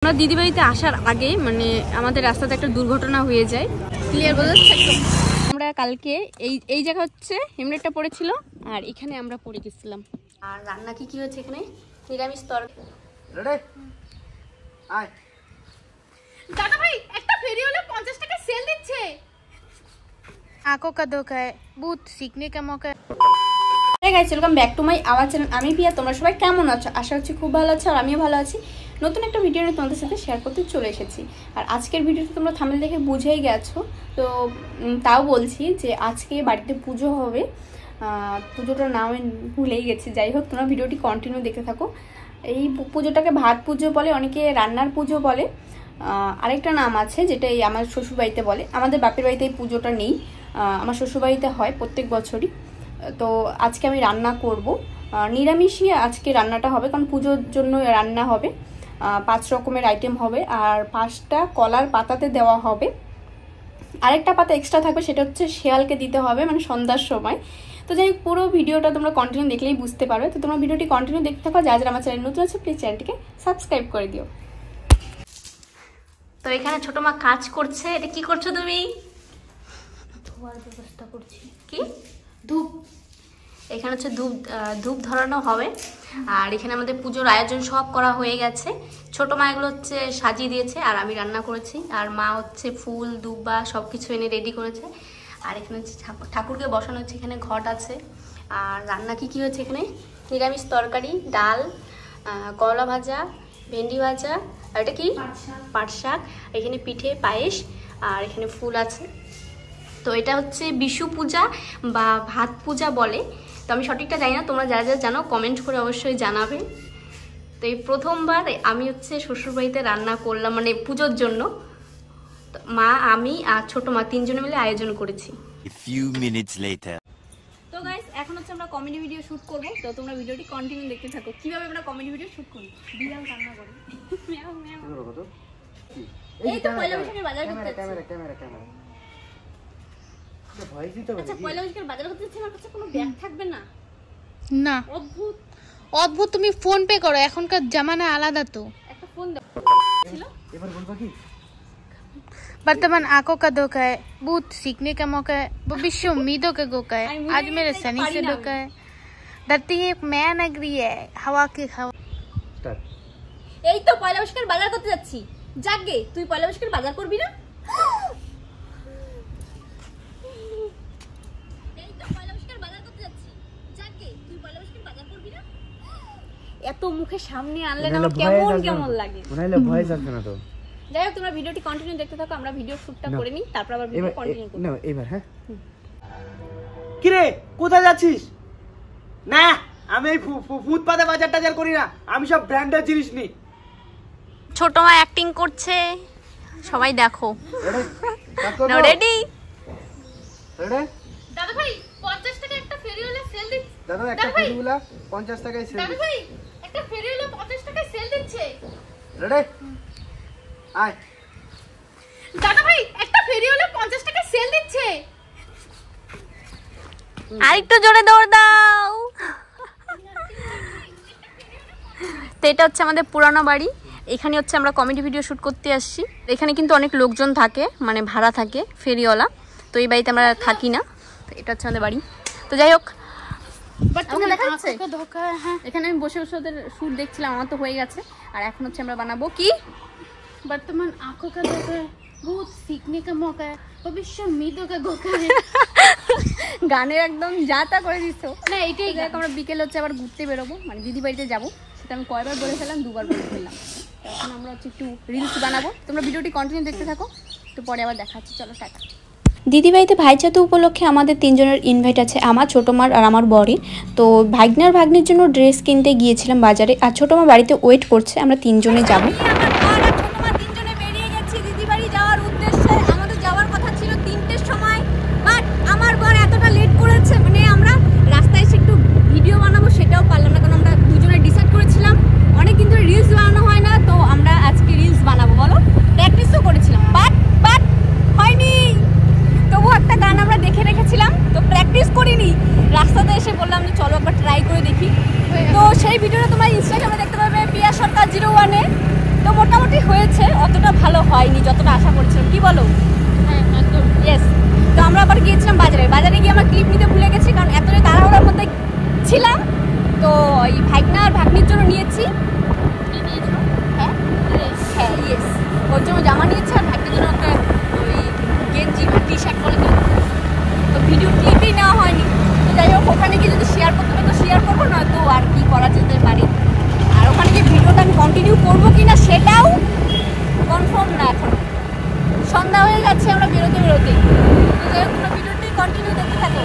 আমরা দিদিবাড়িতে আসার আগে মানে আমাদের রাস্তাতে একটা দুর্ঘটনা হয়ে যায়। ক্লিয়ার বোঝা যাচ্ছে? আমরা কালকে এই জায়গা হচ্ছে হেমলেটটা পড়েছিল আর এখানে আমরা পড়ে গেছিলাম। আর রান্না কি হয়েছে এখানে? নিরামিষ তরকারি। দাদা ভাই একটা ফেরি হলে 50 টাকা সেল দিচ্ছে। आंखों का धोखा है, बहुत सीखने का मौका है। Hi guys, welcome back to my our channel. আমি পিয়া, তোমরা সবাই কেমন আছো? আশা করছি খুব ভালো আছো আর আমিও ভালো আছি। নতুন একটা ভিডিও নিয়ে তোমাদের সাথে শেয়ার করতে চলে এসেছি। আর আজকের ভিডিওটা তোমরা থাম্বনেল দেখে বুঝেই গেছো, তো তাও বলছি যে আজকে বাড়িতে পুজো হবে। পুজোটার নাম ভুলেই গেছি, যাই হোক তোমরা ভিডিওটি কন্টিনিউ দেখতে থাকো। এই পুজোটাকে ভাত পুজো বলে, অনেকে রান্নার পুজো বলে, আরেকটা নাম আছে যেটা এই আমার শ্বশুরবাড়িতে বলে। আমাদের বাপের বাড়িতে এই পুজোটা নেই, আমার শ্বশুরবাড়িতে হয় প্রত্যেক বছরই। তো আজকে আমি রান্না করব নিরামিষই, আজকে রান্নাটা হবে কারণ পুজোর জন্য রান্না হবে। 5 রকমের আইটেম হবে আর 5টা কলার পাতাতে দেওয়া হবে। আরেকটা পাতা এক্সট্রা থাকবে, সেটা হচ্ছে শেয়ালকে দিতে হবে মানে সন্ধ্যার সময়। তো যাই হোক, পুরো ভিডিওটা তোমরা কন্টিনিউ দেখলেই বুঝতে পারবে। তো তোমরা ভিডিওটি কন্টিনিউ দেখতে থাকো। যারা যারা আমার চ্যানেল নতুন আছে প্লিজ চ্যানেলটিকে সাবস্ক্রাইব করে দিও। তো এখানে ছোট মা কাজ করছে। এটা কি করছো তুমি? ধোয়ার ব্যবস্থা করছি। কি? ধূপ। এখানে হচ্ছে ধূপ ধরানো হবে। আর এখানে আমাদের পুজোর আয়োজন সব করা হয়ে গেছে। ছোট মা এগুলো হচ্ছে সাজিয়ে দিয়েছে আর আমি রান্না করেছি। আর মা হচ্ছে ফুল দুব্বা সব কিছু এনে রেডি করেছে। আর এখানে হচ্ছে ঠাকুরকে বসানো হচ্ছে, এখানে ঘট আছে। আর রান্না কি হয়েছে এখানে? নিরামিষ তরকারি, ডাল, করলা ভাজা, ভেন্ডি ভাজা, আর এটা কি? পাট শাক। এখানে পিঠে, পায়েস, আর এখানে ফুল আছে। তো এটা হচ্ছে বিশু পূজা বা ভাত পূজা বলে। তো আমি সঠিকটা জানি না, তোমরা যারা যারা জানো কমেন্ট করে অবশ্যই জানাবে। তো এই প্রথমবার আমি হচ্ছে শ্বশুরবাড়িতে রান্না করলাম মানে পুজোর জন্য। মা, আমি আর ছোট মা 3 জনে মিলে আয়োজন করেছি। তো গাইস, এখন হচ্ছে আমরা কমেডি ভিডিও শুট করব। তো তোমরা ভিডিওটি কন্টিনিউ দেখতে থাকো কিভাবে আমরা কমেডি ভিডিও শুট করি। বিড়াল কান্না করে। মিয়াও মিয়াও। এই তো পয়লা বৈশাখের বাজার করতে যাচ্ছি। ক্যামেরা আচ্ছা, পয়লা বৈশাখের বাজার করতে যাচ্ছি, আমার কাছে কোনো ব্যাগ থাকবে না। না, অদ্ভুত অদ্ভুত। তুমি ফোন পে করো, এখনকার জামানা আলাদা। তো একটা ফোন দাও। এবার বলবা কি? वर्तमान आंखों का धोखा है, बहुत सीखने का मौका है, भविष्य उम्मीदों का धोखा है। आज मेरे सनी से धोखा है। धरती एक मैं नगरी है, हवा की हवा। এই তো পয়লা বৈশাখের বাজার করতে যাচ্ছি। যাগে, তুই পয়লা বৈশাখের বাজার করবি না? এই তো পয়লা বৈশাখের বাজার করতে যাচ্ছি। যাগে, তুই পয়লা বৈশাখের বাজার করবি না? এত মুখে সামনে আনলে না আমার কেমন কেমন লাগে। মনে ভয় আসবে না তো। যাই হোক, তোমরা ভিডিওটি কন্টিনিউ দেখতে থাকো। আমরা ভিডিও শুটটা করে নিই, তারপর আবার ভিডিও কন্টিনিউ করব। না এবার হ্যাঁ। কি রে, কোথায় যাচ্ছিস? না, আমি এই ফুটপাতে বাজার টাজার করি না, আমি সব ব্র্যান্ডের জিনিস নিই। ছোট মা অ্যাক্টিং করছে, সবাই দেখো। রেডি? রেডি? দাদা ভাই 50 টাকা একটা ফেরি হলে সেল দিচ্ছে। দাদা একটা ফেরিগুলা 50 টাকায় সেল দাদা ভাই একটা ফেরি হলে 50 টাকায় সেল দিচ্ছে। রেডি? আয়। দাদা ভাই একটা ফেরি হলে 50 টাকায় সেল দিচ্ছে। আরেকটু জোরে দৌড় দাও। তো এটা হচ্ছে আমাদের পুরানো বাড়ি। এখানে হচ্ছে আমরা কমেডি ভিডিও শুট করতে আসছি। এখানে কিন্তু অনেক লোকজন থাকে, মানে ভাড়া থাকে ফেরিওয়ালা। তো এই বাড়িতে আমরা থাকি না। তো এটা হচ্ছে আমাদের বাড়ি। তো যাই হোক, এখানে আমি বসে বসে ওদের শুট দেখছিলাম, আমার তো হয়ে গেছে। আর এখন হচ্ছে আমরা বানাবো কি? वर्तमान आंखों का धोखा है, बहुत सीखने का मौका है, भविष्य उम्मीदों का धोखा है। গানের একদম যা তা করে দিচ্ছ না, এটাই দেখ। আমরা বিকেল হচ্ছে আবার ঘুরতে বেরোবো, মানে দিদি বাড়িতে যাবো। সেটা আমি কয়বার বলে ফেললাম, 2বার বলে ফেললাম। এখন আমরা হচ্ছে একটু রিলস বানাবো। তোমরা ভিডিওটি কন্টিনিউ দেখতে থাকো, একটু পরে আবার দেখাচ্ছি। চলো টাটা। দিদিবাড়িতে ভাইচাতু উপলক্ষে আমাদের 3 জনের ইনভাইট আছে, আমার ছোটো মার আর আমার বরের। তো ভাগ্নের জন্য ড্রেস কিনতে গিয়েছিলাম বাজারে, আর ছোটো মা বাড়িতে ওয়েট করছে। আমরা 3 জনে যাবো। রাস্তাতে এসে বললাম যে চলো একবার ট্রাই করে দেখি। তো সেই ভিডিওটা তোমরা ইনস্টাগ্রামে দেখতে পাবে, পিয়া সরকার 01-এ। তো মোটামুটি হয়ে হয়েছে অতটা ভালো হয়নি যতটা আশা করছিলাম, কি বলো? হ্যাঁ একদম। ইয়েস। তো আমরা আবার গিয়েছিলাম বাজারে গিয়ে আমরা ক্লিপ নিতে ভুলে গেছি, কারণ এতটাই তাড়াহুড়োর মধ্যে ছিলাম। তো এই ভাগনা আর ভাগ্নির জন্য নিয়েছি, হ্যাঁ হ্যাঁ ইয়েস, ওর জন্য জামা নিয়েছি আর ভাগ্নির জন্য একটা ওই গেঞ্জি বা টি শার্ট বলে। তো ভিডিও ক্লিপই নেওয়া হয়নি। তো যাই হোক, ওখানে গিয়ে যদি শেয়ার করতে পারি তো শেয়ার করবো, না তো আর কি করা যেতে পারে। আর ওখানে গিয়ে ভিডিওটা আমি কন্টিনিউ করবো কি না সেটাও কনফার্ম না এখন। সন্ধ্যা হয়ে যাচ্ছে আমরা বেরোতে। তো যাই হোক, তোমরা ভিডিওটি কন্টিনিউ দেখতে থাকো।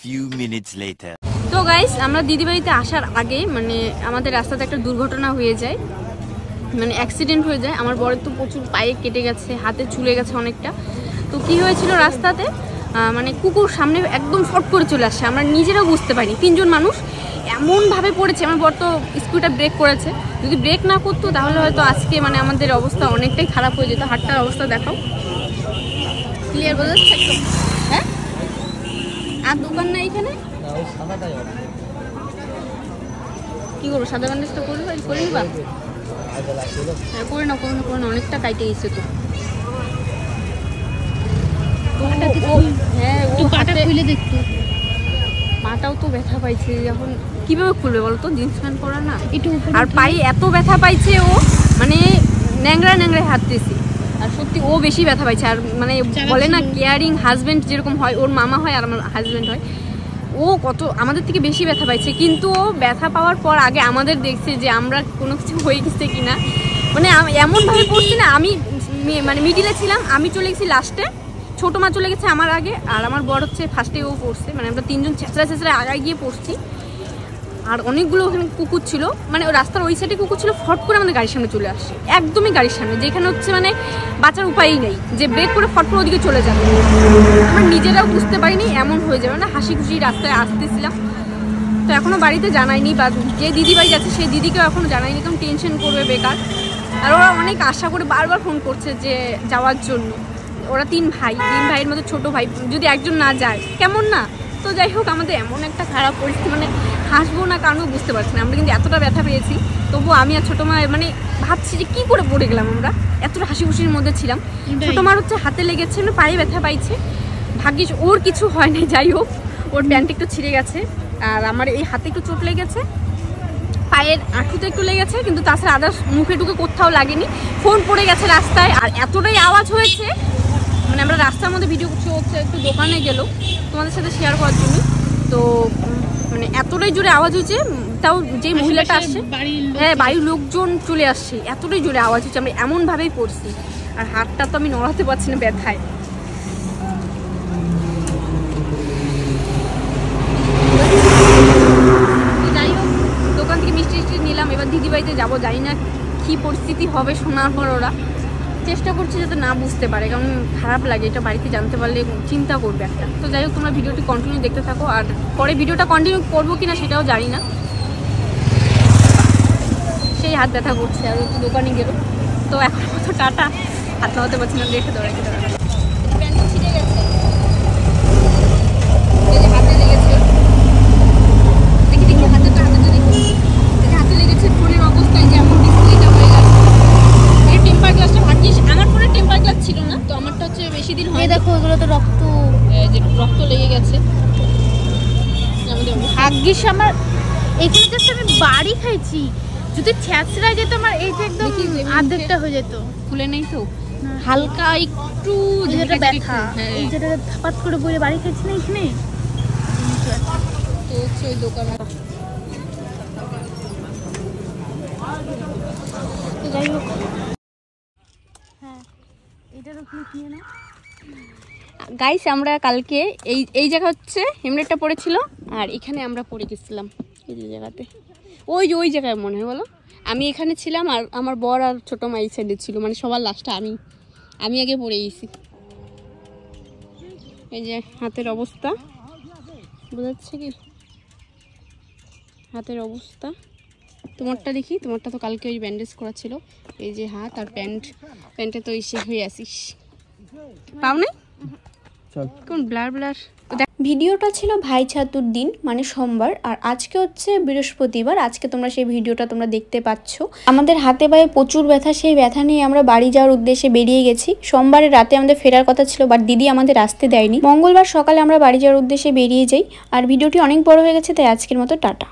few minutes later. তো গাইস, আমরা দিদিবাড়িতে আসার আগে মানে আমাদের রাস্তাতে একটা দুর্ঘটনা হয়ে যায়, মানে অ্যাক্সিডেন্ট হয়ে যায়। আমার বরের তো প্রচুর পায়ে কেটে গেছে, হাতে চুলে গেছে অনেকটা। তো কি হয়েছিল রাস্তাতে, মানে কুকুর সামনে একদম ফট করে চলে আসছে, আমরা নিজেরাও বুঝতে পারিনি। 3 জন মানুষ এমনভাবে পড়েছে। আমার বর তো স্কুটার ব্রেক করেছে, যদি ব্রেক না করতো তাহলে হয়তো আজকে মানে আমাদের অবস্থা অনেকটাই খারাপ হয়ে যেত। হাতটার অবস্থা দেখাও, ক্লিয়ার বোঝা যাচ্ছে একদম? হ্যাঁ, আর দোকান না এখানে, কি করবো? সাদা ব্যান্ডেজটা করে নিবা? হ্যাঁ করে নাও, অনেকটা কাইটে গেছে তো। হ্যাঁ, ও পাটা খুলে দেখতো, পাটাও তো ব্যথা পাইছে। এখন কিভাবে খুলবে বলো তো, জিন্স প্যান্ট পরা না। আর পায়ে এত ব্যথা পাইছে, ও মানে ন্যাংরায় হাঁটতেছি। আর সত্যি ও বেশি ব্যথা পাইছে। আর মানে বলে না, কেয়ারিং হাজব্যান্ড যেরকম হয়, ওর মামা হয় আর আমার হাজব্যান্ড হয়, ও কত আমাদের থেকে বেশি ব্যথা পাইছে। কিন্তু ও ব্যথা পাওয়ার পর আগে আমাদের দেখছে যে আমরা কোনো কিছু হয়ে গেছে কিনা। মানে এমনভাবে পড়ছি না, আমি মানে মিডিলে ছিলাম, আমি চলে গেছি লাস্টে, ছোটো মা চলে গেছে আমার আগে, আর আমার বড় হচ্ছে ফার্স্টে ও পড়ছে। মানে আমরা 3 জন ছেঁচড়া আগায় গিয়ে পড়ছি। আর অনেকগুলো ওখানে কুকুর ছিল, মানে ওই রাস্তার ওই সাইডে কুকুর ছিল, ফট করে আমাদের গাড়ির সামনে চলে আসছে, একদমই গাড়ির সামনে, যেখানে হচ্ছে মানে বাঁচার উপায়ই নেই, যে ব্রেক করে ফট করে ওদিকে চলে যাবে। আমরা নিজেরাও বুঝতে পারিনি এমন হয়ে যাবে। না হাসি খুশি রাস্তায় আসতেছিলাম। তো এখনও বাড়িতে জানাইনি, বা যে দিদি বাড়ি যাচ্ছে সেই দিদিকেও এখনও জানাইনি, কারণ টেনশন করবে বেকার। আর ওরা অনেক আশা করে বারবার ফোন করছে যে যাওয়ার জন্য। ওরা 3 ভাইয়ের মধ্যে ছোটো ভাই, যদি একজন না যায় কেমন না। তো যাই হোক, আমাদের এমন একটা খারাপ পরিস্থিতি, মানে হাসবো না কারণও বুঝতে পারছি না। আমরা কিন্তু এতটা ব্যথা পেয়েছি, তবুও আমি আর ছোটো মা মানে ভাবছি যে কী করে পড়ে গেলাম। আমরা এতটা হাসি খুশির মধ্যে ছিলাম। ছোটো মার হচ্ছে হাতে লেগেছে, মানে পায়ে ব্যথা পাইছে, ভাগ্যিস ওর কিছু হয় না। যাই হোক, ওর প্যান্ট একটু ছিঁড়ে গেছে, আর আমার এই হাতে একটু চোট লেগেছে, পায়ের আঁটুতে একটু লেগেছে, কিন্তু তাছাড়া আদার্স মুখে টুকে কোথাও লাগেনি। ফোন পড়ে গেছে রাস্তায়, আর এতটাই আওয়াজ হয়েছে, মানে আমরা রাস্তার মধ্যে ভিডিও করছি, হচ্ছে একটু দোকানে গেল তোমাদের সাথে শেয়ার করার জন্য। তো মানে এতটাই জোরে আওয়াজ হয়েছে, তাও যে মহিলাটা আসছে, হ্যাঁ বাড়ির লোকজন চলে আসছে, এতটাই জোরে আওয়াজ হচ্ছে। আমরা এমনভাবেই পড়ছি, আর হাতটা তো আমি নড়াতে পারছি না ব্যথায়। যাই হোক, দোকান থেকে মিষ্টি নিলাম, এবার দিদিবাড়িতে যাবো। জানি না কী পরিস্থিতি হবে শোনার পর। ওরা চেষ্টা করছি যাতে না বুঝতে পারে, কারণ খারাপ লাগে এটা বাড়িতে জানতে পারলে চিন্তা করবে একটা। তো যাই হোক, তোমরা ভিডিওটি কন্টিনিউ দেখতে থাকো, আর পরে ভিডিওটা কন্টিনিউ করবো কিনা সেটাও জানি না। সেই হাত ব্যথা করছে, আর একটু দোকানে গেল। তো এখন মতো টাটা, হাত লাগাতে পারছি না, রেখে দেওয়া প্যান্ট ছিঁড়ে গেছে, হাতে লেগেছে, দেখি হাতে হাতে লেগেছে। ফোনের অবস্থায় যেমন ডিসপ্লেটা হয়ে গেছে। টেম্পার গ্লাসটা ভাগ্যিস, আমার ফোনে টেম্পার গ্লাস ছিল না, তো আমারটা হচ্ছে বেশি দিন হয়। দেখো এগুলো তো রক্ত, যে রক্ত লেগে গেছে। ভাগ্যিস আমার এখানে জাস্ট আমি বাড়ি খাইছি, যদি ছ্যাঁচড়া যেত আমার এই যে একদম আর্ধেকটা হয়ে যেত। খুলে নেই তো, হালকা একটু যেটা ব্যথা, এই যেটা থাপাত করে বলে বাড়ি খাইছি না এখানে। তো হচ্ছে ওই দোকানে। তো যাই হোক, হ্যাঁ এটারও ক্লিপ নিয়ে না। গাইস, আমরা কালকে এই জায়গা হচ্ছে হেমলেটটা পড়েছিল, আর এখানে আমরা পড়ে গেছিলাম এই যে জায়গাতে, ওই জায়গায় মনে হয় বলো। আমি এখানে ছিলাম, আর আমার বর আর ছোটো মা এই সাইডে ছিল, মানে সবার লাস্টে আমি আগে পড়ে গেছি। এই যে হাতের অবস্থা বোঝাচ্ছে কি, হাতের অবস্থা। তোমারটা দেখি, তোমারটা তো কালকে ওই ব্যান্ডেজ করা ছিল। এই যে হাত আর প্যান্টে তো ইসে হয়ে আসিস, পাও নাই কোন ব্লার। ভিডিওটা ছিল ভাই ছাতুর দিন মানে সোমবার, আর আজকে হচ্ছে বৃহস্পতিবার। আজকে তোমরা সেই ভিডিওটা তোমরা দেখতে পাচ্ছ। আমাদের হাতে পায়ে প্রচুর ব্যথা, সেই ব্যথা নিয়ে আমরা বাড়ি যাওয়ার উদ্দেশ্যে বেরিয়ে গেছি। সোমবারের রাতে আমাদের ফেরার কথা ছিল, বাট দিদি আমাদের আসতে দেয়নি। মঙ্গলবার সকালে আমরা বাড়ি যাওয়ার উদ্দেশ্যে বেরিয়ে যাই। আর ভিডিওটি অনেক বড় হয়ে গেছে, তাই আজকের মতো টাটা।